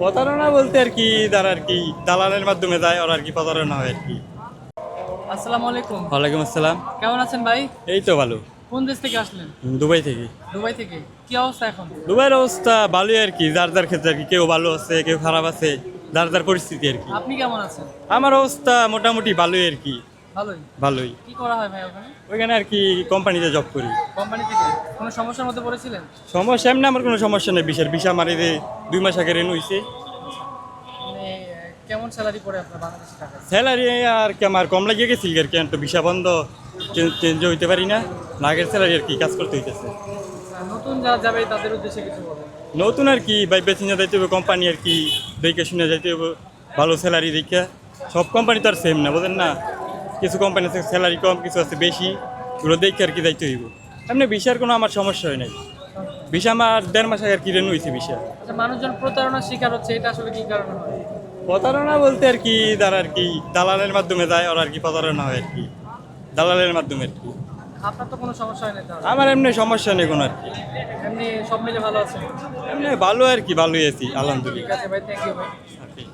প্রতারণা বলতে আর কি, তারা আর কি দালালের মাধ্যমে যায়, ওরা আর কি প্রতারণা হয় আর কি। আসসালামু আলাইকুম। ওয়ালাইকুম আসসালাম। কেমন আছেন ভাই? এই তো ভালো। কোন দেশ থেকে আসলেন? দুবাই থেকে। দুবাই থেকে। কি অবস্থা এখন? দুবাইয়ের অবস্থা ভালোই আর কি, যার যার ক্ষেত্রে আর কি, কেউ ভালো আছে কেউ খারাপ আছে, যার যার পরিস্থিতি আর কি। আপনি কেমন আছেন? আমার অবস্থা মোটামুটি ভালোই আর কি। ভালোই। ভালোই। কি করা হয় ভাই ওখানে? ওইখানে আর কি কোম্পানিতে জব করি। কোম্পানি থেকে কোনো সমস্যার মধ্যে পড়েছিলেন? সমস্যা এমনি আমার কোনো সমস্যা নেই, বিশাল ভিসা মারি যে 2 মাস আগে রেন হয়েছে। মানে কেমন স্যালারি পড়ে আপনার বাংলাদেশি টাকা? স্যালারি আর কি আমার কম লাগিয়ে গেছিল আর কি, তো ভিসা বন্ধ, চেঞ্জ হইতে পারি না, আগের স্যালারি আর কি কাজ করতে হইতেছে। নতুন যারা যাবে তাদের উদ্দেশ্যে কিছু বলেন। নতুন আর কি ভাই বেছে নিয়ে যাইতে হবে কোম্পানি আর কি, দেখে শুনে যাইতে হবে, ভালো স্যালারি দেখে। সব কোম্পানি তো আর সেম না, বোঝেন না, কিছু কোম্পানি আছে স্যালারি কম, কিছু আছে বেশি, ওগুলো দেখে আর কি যাইতে হইব। এমনি ভিসার কোনো আমার সমস্যা হয় নাই, ভিসা আমার 1.5 মাস আগে আর কি রেনু হয়েছে ভিসা। আচ্ছা, মানুষজন প্রতারণার শিকার হচ্ছে, এটা আসলে কি কারণে হয়? প্রতারণা বলতে আর কি, তারা আর কি দালালের মাধ্যমে যায়, ওরা আর কি প্রতারণা হয় আর কি, দালালের মাধ্যমে আর কি। আপনার তো কোনো সমস্যা হয় না তাহলে? আমার এমনি সমস্যা নেই কোনো আর কি, এমনি সব মিলে ভালো আছে? এমনি ভালো আর কি, ভালোই আছি আলহামদুলিল্লাহ। ঠিক আছে ভাই, থ্যাংক ইউ ভাই। আর কি।